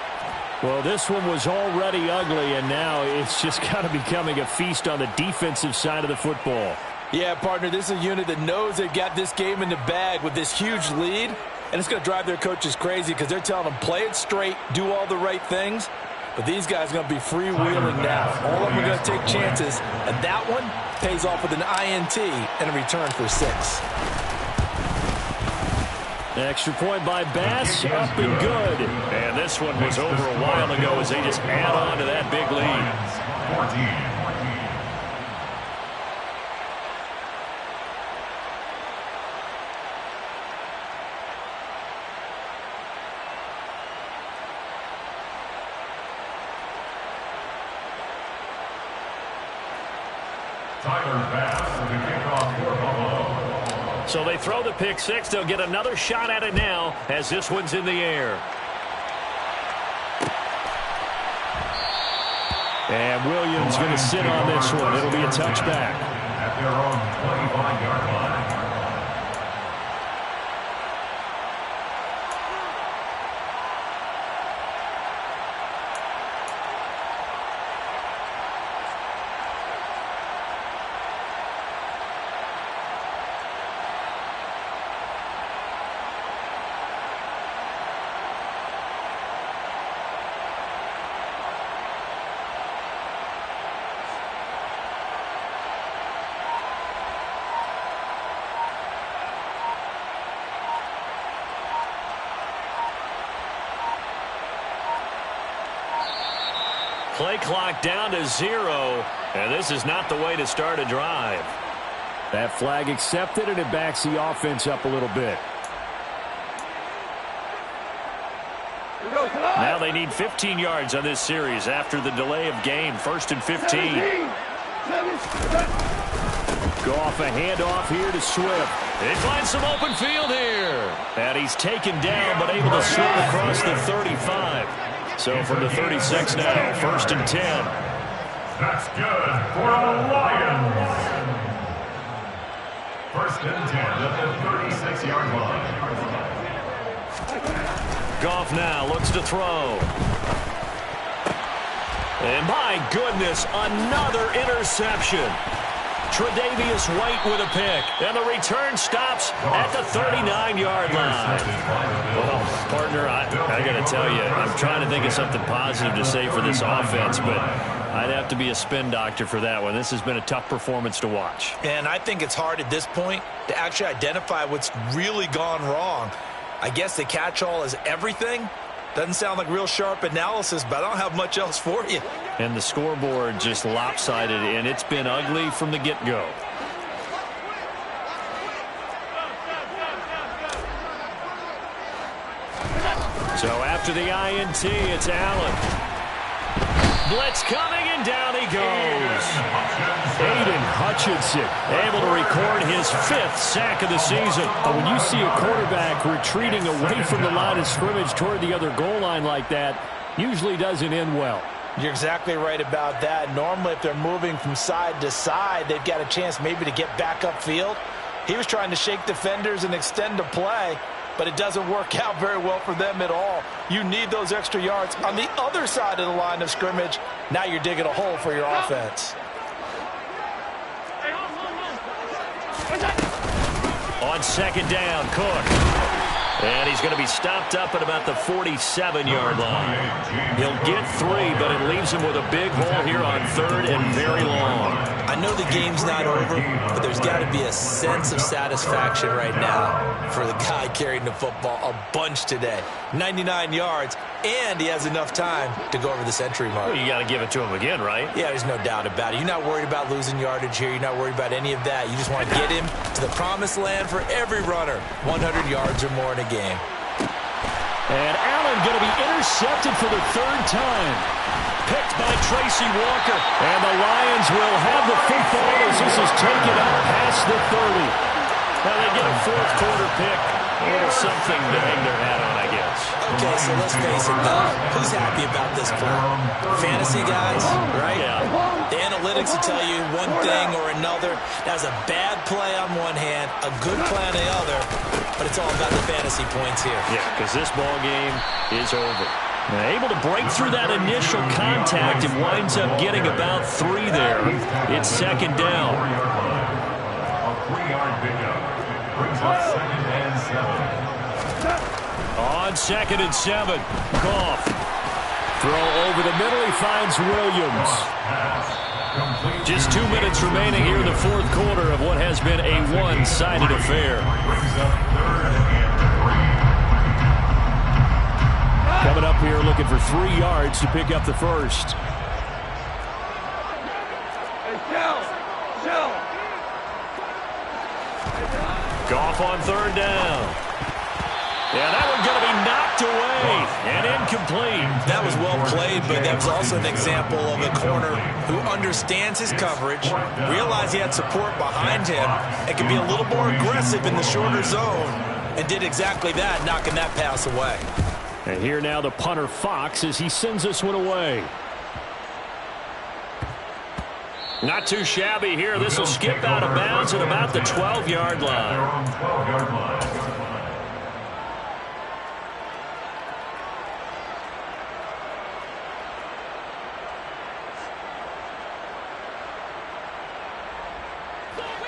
Well, this one was already ugly, and now it's just kind of becoming a feast on the defensive side of the football. Yeah, partner, this is a unit that knows they've got this game in the bag with this huge lead, and it's going to drive their coaches crazy because they're telling them play it straight, do all the right things, but these guys are going to be freewheeling now. All of them are going to take chances, and that one pays off with an INT and a return for 6. Extra point by Bass, up and good. And this one was over a while ago as they just add on to that big lead. 14. So they throw the pick 6. They'll get another shot at it now as this one's in the air. And Williams going to sit on this one. It'll be a touchback. At their own 25-yard line. Play clock down to 0, and this is not the way to start a drive. That flag accepted, and it backs the offense up a little bit. Now they need 15 yards on this series after the delay of game. 1st and 15. Goff a handoff here to Swift. They find some open field here. And he's taken down, but able to slip across the 35. So from the 36 now, 1st and 10. That's good for the Lions. 1st and 10 at the 36-yard line. Goff now looks to throw. And my goodness, another interception. Tre'Davious White with a pick. And the return stops at the 39-yard line. Well, partner, I got to tell you, I'm trying to think of something positive to say for this offense, but I'd have to be a spin doctor for that one. This has been a tough performance to watch. And I think it's hard at this point to actually identify what's really gone wrong. I guess the catch-all is everything. Doesn't sound like real sharp analysis, but I don't have much else for you. And the scoreboard just lopsided, and it's been ugly from the get-go. So after the INT, it's Allen. blitz coming, and down he goes. Aiden Hutchinson able to record his 5th sack of the season. But when you see a quarterback retreating away from the line of scrimmage toward the other goal line like that, usually doesn't end well. You're exactly right about that. Normally, if they're moving from side to side, they've got a chance maybe to get back upfield. He was trying to shake defenders and extend the play, but it doesn't work out very well for them at all. You need those extra yards on the other side of the line of scrimmage. Now you're digging a hole for your offense. On second down, Cook. And he's going to be stopped up at about the 47-yard line. He'll get 3, but it leaves him with a big hole here on 3rd and very long. I know the game's not over, but there's got to be a sense of satisfaction right now for the guy carrying the football a bunch today. 99 yards, and he has enough time to go over the century mark. Well, you got to give it to him again, right? Yeah, there's no doubt about it. You're not worried about losing yardage here. You're not worried about any of that. You just want to get him to the promised land for every runner. 100 yards or more in a game. And Allen going to be intercepted for the 3rd time. Picked by Tracy Walker. And the Lions will have the football as this is taken up past the 30. Now they get a 4th quarter pick. A little something to hang their hat on, I guess. Okay, so let's face it, who's happy about this play? Fantasy guys, right? Yeah. The analytics will tell you one thing or another. That was a bad play on one hand, a good play on the other, but it's all about the fantasy points here. Yeah, because this ball game is over. Now, able to break through that initial contact and winds up getting about 3 there. It's second down. A 3-yard pickup brings up 2nd and 7. On 2nd and 7, Goff. Throw over the middle, he finds Williams. Just 2 minutes remaining here in the 4th quarter of what has been a one-sided affair. Coming up here looking for 3 yards to pick up the first. Hey, Shell. Goff on 3rd down. Yeah, that one's going to be knocked away and incomplete. That was well played, but that was also an example of a corner who understands his coverage, realized he had support behind him, and can be a little more aggressive in the shorter zone, and did exactly that, knocking that pass away. And here now the punter Fox as he sends this one away. Not too shabby here. This will skip out of bounds at about the 12-yard line.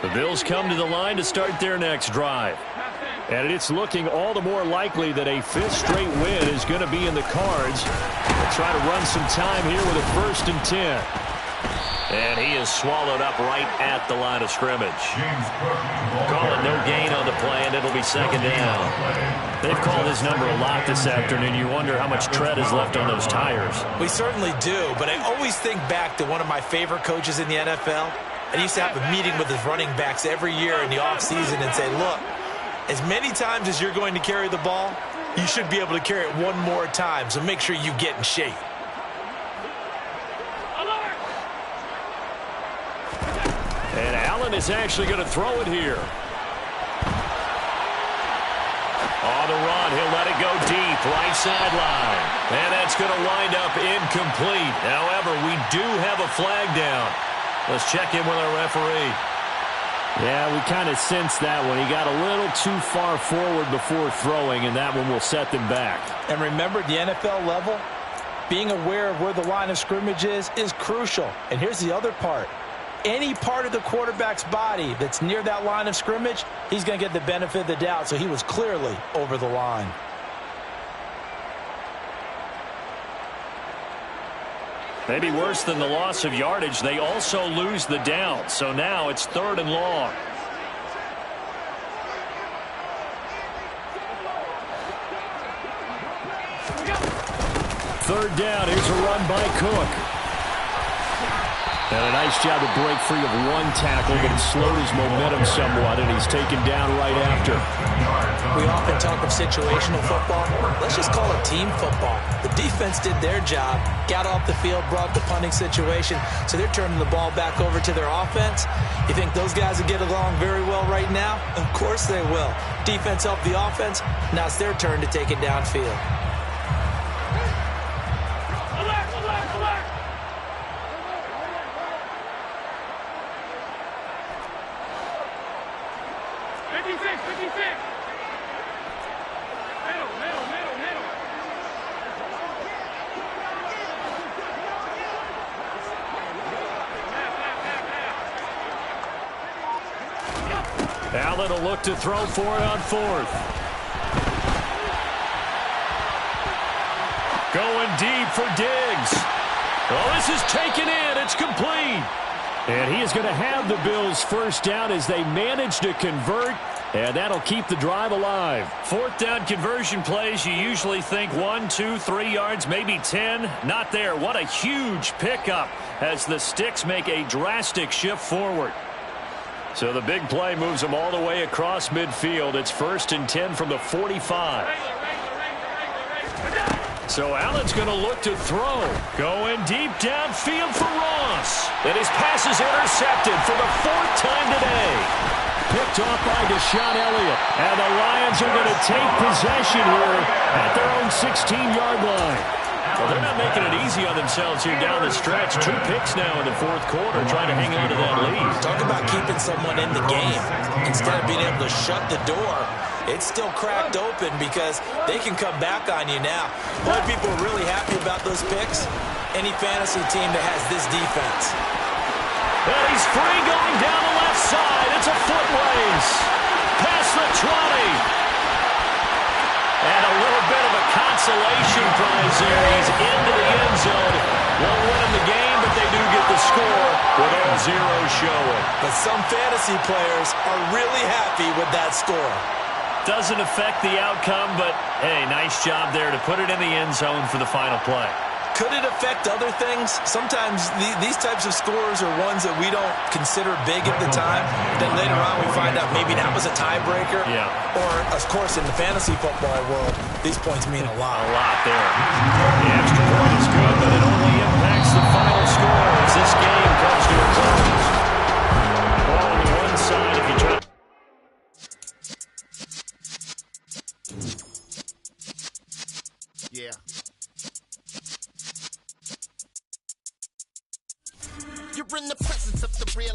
The Bills come to the line to start their next drive. And it's looking all the more likely that a 5th straight win is going to be in the cards. They'll try to run some time here with a 1st and 10. And he is swallowed up right at the line of scrimmage. Call it no gain on the play, and it'll be 2nd down. They've called his number a lot this afternoon. You wonder how much tread is left on those tires. We certainly do, but I always think back to one of my favorite coaches in the NFL. And he used to have a meeting with his running backs every year in the offseason and say, look, as many times as you're going to carry the ball, you should be able to carry it one more time, so make sure you get in shape. And Allen is actually going to throw it here. On the run, he'll let it go deep, right sideline. And that's going to wind up incomplete. However, we do have a flag down. Let's check in with our referee. Yeah, we kind of sensed that one. He got a little too far forward before throwing, and that one will set them back. And remember, at the NFL level, being aware of where the line of scrimmage is crucial. And here's the other part. Any part of the quarterback's body that's near that line of scrimmage, he's going to get the benefit of the doubt. So he was clearly over the line. Maybe worse than the loss of yardage, they also lose the down. So now it's 3rd and long. Third down, here's a run by Cook. And a nice job to break free of one tackle, but it slowed his momentum somewhat, and he's taken down right after. We often talk of situational football. Let's just call it team football. The defense did their job, got off the field, brought the punting situation, so they're turning the ball back over to their offense. You think those guys will get along very well right now? Of course they will. Defense helped the offense. Now it's their turn to take it downfield. Allen will look to throw for it on fourth. Going deep for Diggs. Oh, this is taken in. It's complete. And he is going to have the Bills first down as they manage to convert, and that'll keep the drive alive. Fourth down conversion plays, you usually think 1, 2, 3 yards, maybe 10. Not there. What a huge pickup as the Sticks make a drastic shift forward. So the big play moves them all the way across midfield. It's 1st and 10 from the 45. So Allen's going to look to throw. Going deep downfield for Ross. And his pass is intercepted for the 4th time today. Picked off by Deshaun Elliott. And the Lions are going to take possession here at their own 16-yard line. Well, they're not making it easy on themselves here down the stretch. 2 picks now in the 4th quarter, trying to hang on to that lead. Talk about keeping someone in the game. Instead of being able to shut the door, it's still cracked open because they can come back on you now. Boy, people are really happy about those picks. Any fantasy team that has this defense. And he's free going down the left side. It's a foot race. Past the 20. And a little bit of a consolation prize there. He's into the end zone. Won't win in the game, but they do get the score with all zeros showing. But some fantasy players are really happy with that score. Doesn't affect the outcome, but, hey, nice job there to put it in the end zone for the final play. Could it affect other things? Sometimes these types of scores are ones that we don't consider big at the time. Then later on we find out maybe that was a tiebreaker. Yeah. Or, of course, in the fantasy football world, these points mean a lot. A lot there. The extra point is good, but it only impacts the final score as this game comes to a close. Ball on the one side if you try. Yeah. You're in the presence of the real